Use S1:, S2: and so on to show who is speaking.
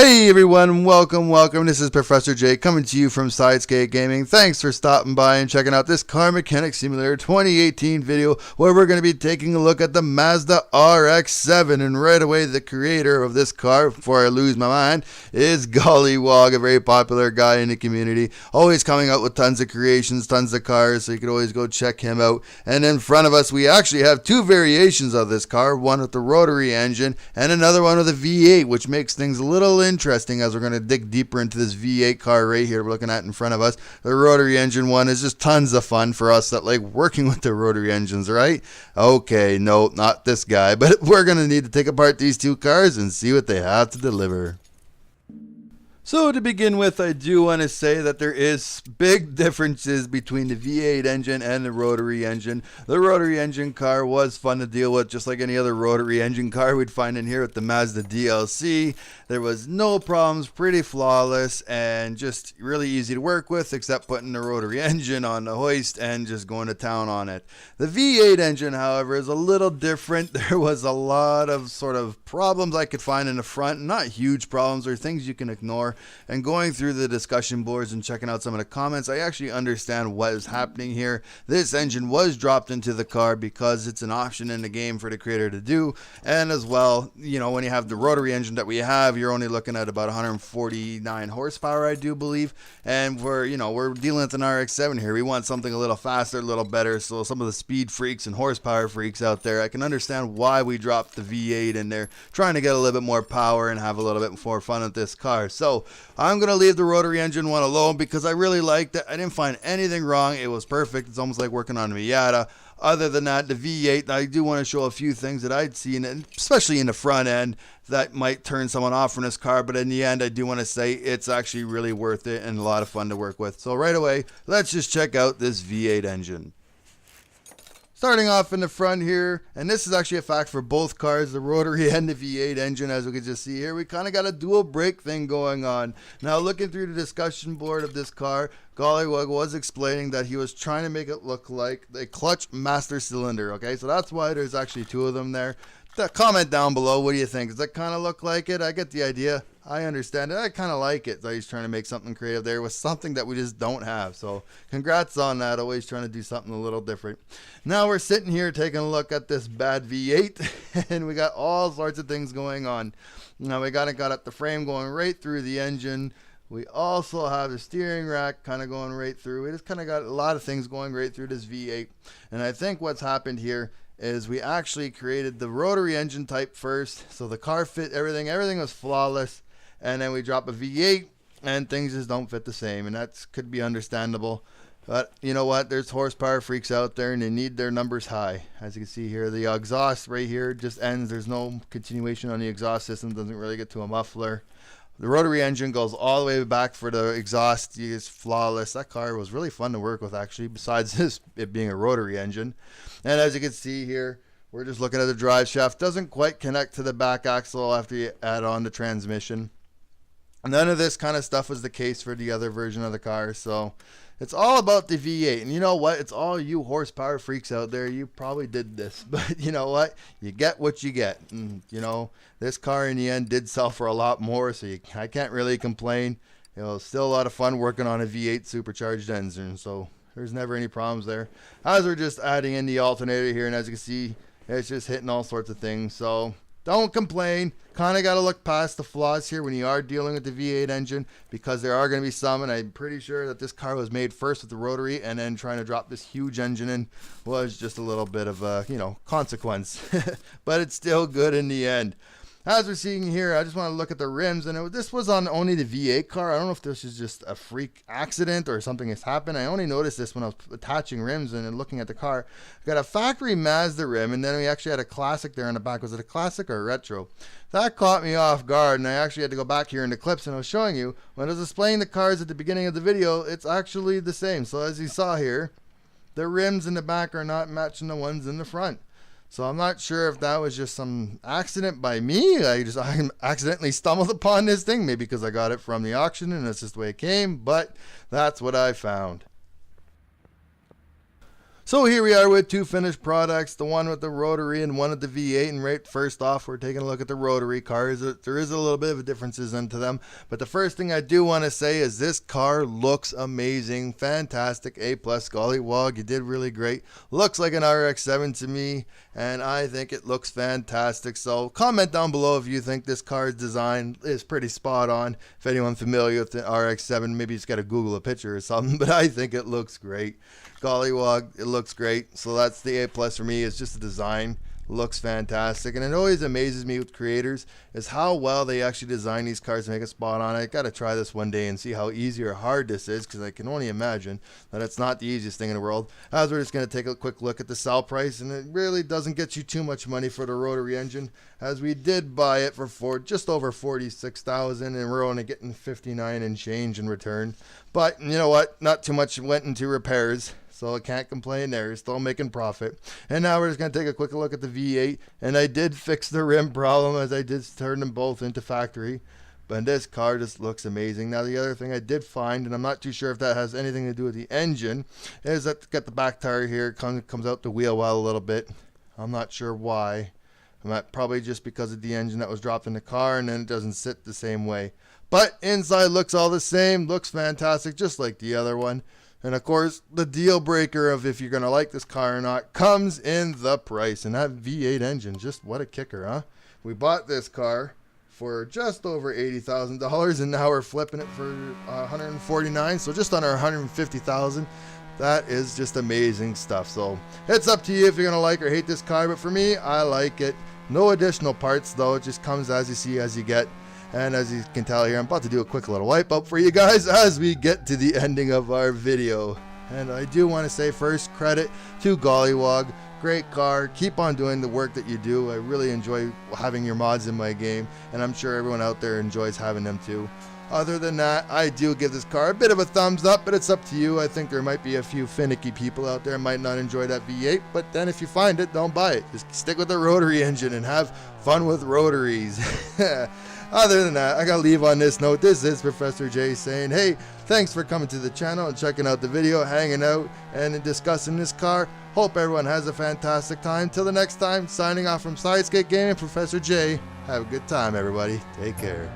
S1: Hey everyone, welcome. This is Professor J coming to you from Sideskate Gaming. Thanks for stopping by and checking out this Car Mechanic Simulator 2018 video where we're going to be taking a look at the Mazda RX-7. And right away, the creator of this car, before I lose my mind, is Gollywog, a very popular guy in the community. Always coming out with tons of creations, tons of cars, so you can always go check him out. And in front of us, we actually have two variations of this car, one with the rotary engine and another one with a V8, which makes things a little interesting as we're going to dig deeper into this V8 car right here we're looking at in front of us. The rotary engine one is just tons of fun for us that like working with the rotary engines, right? Okay, no, not this guy, but we're going to need to take apart these two cars and see what they have to deliver. So to begin with, I do want to say that there is big differences between the V8 engine and the rotary engine. The rotary engine car was fun to deal with, just like any other rotary engine car we'd find in here with the Mazda DLC. There was no problems, pretty flawless, and just really easy to work with, except putting the rotary engine on the hoist and just going to town on it. The V8 engine, however, is a little different. There was a lot of sort of problems I could find in the front, not huge problems or things you can ignore. And going through the discussion boards and checking out some of the comments, I actually understand what is happening here. This engine was dropped into the car because it's an option in the game for the creator to do. And as well, you know, when you have the rotary engine that we have, you're only looking at about 149 horsepower, I do believe. And we're dealing with an RX-7 here. We want something a little faster, a little better. So some of the speed freaks and horsepower freaks out there, I can understand why we dropped the V8 in there, trying to get a little bit more power and have a little bit more fun with this car. So I'm going to leave the rotary engine one alone because I really liked it. I didn't find anything wrong. It was perfect. It's almost like working on a Miata. Other than that, the V8, I do want to show a few things that I'd seen, especially in the front end, that might turn someone off from this car. But in the end, I do want to say it's actually really worth it and a lot of fun to work with. So right away, let's just check out this V8 engine. Starting off in the front here, and this is actually a fact for both cars, the rotary and the V8 engine, as we can just see here, we kind of got a dual brake thing going on. Now looking through the discussion board of this car, Gollywog was explaining that he was trying to make it look like a clutch master cylinder, okay? So that's why there's actually two of them there. Comment down below, what do you think? Does that kind of look like it? I get the idea. I understand it. I kind of like it. So he's trying to make something creative there with something that we just don't have. So congrats on that. Always trying to do something a little different. Now we're sitting here taking a look at this bad V8 and we got all sorts of things going on. Now we got up the frame going right through the engine. We also have the steering rack kind of going right through. We just kind of got a lot of things going right through this V8. And I think what's happened here is we actually created the rotary engine type first. So the car fit everything was flawless. And then we drop a V8 and things just don't fit the same. And that could be understandable. But you know what? There's horsepower freaks out there and they need their numbers high. As you can see here, the exhaust right here just ends. There's no continuation on the exhaust system. Doesn't really get to a muffler. The rotary engine goes all the way back for the exhaust. It's flawless. That car was really fun to work with, actually, besides it being a rotary engine. And as you can see here, we're just looking at the drive shaft. Doesn't quite connect to the back axle after you add on the transmission. None of this kind of stuff was the case for the other version of the car. So it's all about the V8. And you know what? It's all you horsepower freaks out there. You probably did this. But you know what? You get what you get. And, you know, this car in the end did sell for a lot more. So I can't really complain. You know, still a lot of fun working on a V8 supercharged engine. So there's never any problems there. As we're just adding in the alternator here. And as you can see, it's just hitting all sorts of things. So don't complain. Kind of got to look past the flaws here when you are dealing with the V8 engine, because there are going to be some, and I'm pretty sure that this car was made first with the rotary, and then trying to drop this huge engine in was just a little bit of a, consequence. But it's still good in the end. As we're seeing here, I just want to look at the rims, and this was on only the V8 car. I don't know if this is just a freak accident or something has happened. I only noticed this when I was attaching rims and looking at the car. I got a factory Mazda rim, and then we actually had a classic there in the back. Was it a classic or a retro? That caught me off guard, and I actually had to go back here in the clips, and I was showing you, when I was displaying the cars at the beginning of the video, it's actually the same. So as you saw here, the rims in the back are not matching the ones in the front. So I'm not sure if that was just some accident by me. I accidentally stumbled upon this thing, maybe because I got it from the auction and that's just the way it came, but that's what I found. So here we are with two finished products, the one with the rotary and one with the V8. And right first off, we're taking a look at the rotary cars. There is a little bit of differences into them, but the first thing I do want to say is this car looks amazing, fantastic, A+, Gollywog, you did really great. Looks like an RX-7 to me, and I think it looks fantastic. So comment down below if you think this car's design is pretty spot on. If anyone's familiar with the RX-7, maybe you just got to Google a picture or something, but I think it looks great. Gollywog, it looks great. So that's the A+ for me. It's just the design looks fantastic, and it always amazes me with creators is how well they actually design these cars to make a spot on. I gotta try this one day and see how easy or hard this is, because I can only imagine that it's not the easiest thing in the world. As we're just gonna take a quick look at the sell price, and it really doesn't get you too much money for the rotary engine, as we did buy it for just over 46,000, and we're only getting 59 and change in return. But you know what, not too much went into repairs, so I can't complain there. Still making profit. And now we're just going to take a quick look at the V8. And I did fix the rim problem, as I did turn them both into factory. But this car just looks amazing. Now the other thing I did find, and I'm not too sure if that has anything to do with the engine, is that got the back tire here, comes out the wheel well a little bit. I'm not sure why. Probably just because of the engine that was dropped in the car, and then it doesn't sit the same way. But inside looks all the same, looks fantastic, just like the other one. And of course, the deal breaker of if you're going to like this car or not comes in the price. And that V8 engine, just what a kicker, huh? We bought this car for just over $80,000, and now we're flipping it for $149,000, so just under $150,000. That is just amazing stuff. So it's up to you if you're going to like or hate this car, but for me, I like it. No additional parts though, it just comes as you see, as you get. And as you can tell here, I'm about to do a quick little wipe up for you guys as we get to the ending of our video. And I do want to say first credit to Gollywog. Great car. Keep on doing the work that you do. I really enjoy having your mods in my game, and I'm sure everyone out there enjoys having them too. Other than that, I do give this car a bit of a thumbs up, but it's up to you. I think there might be a few finicky people out there might not enjoy that V8, but then if you find it, don't buy it. Just stick with the rotary engine and have fun with rotaries. Other than that, I gotta leave on this note. This is Professor J saying, hey, thanks for coming to the channel and checking out the video, hanging out, and discussing this car. Hope everyone has a fantastic time. Till the next time, signing off from Sideskate Gaming, Professor J. Have a good time, everybody. Take care.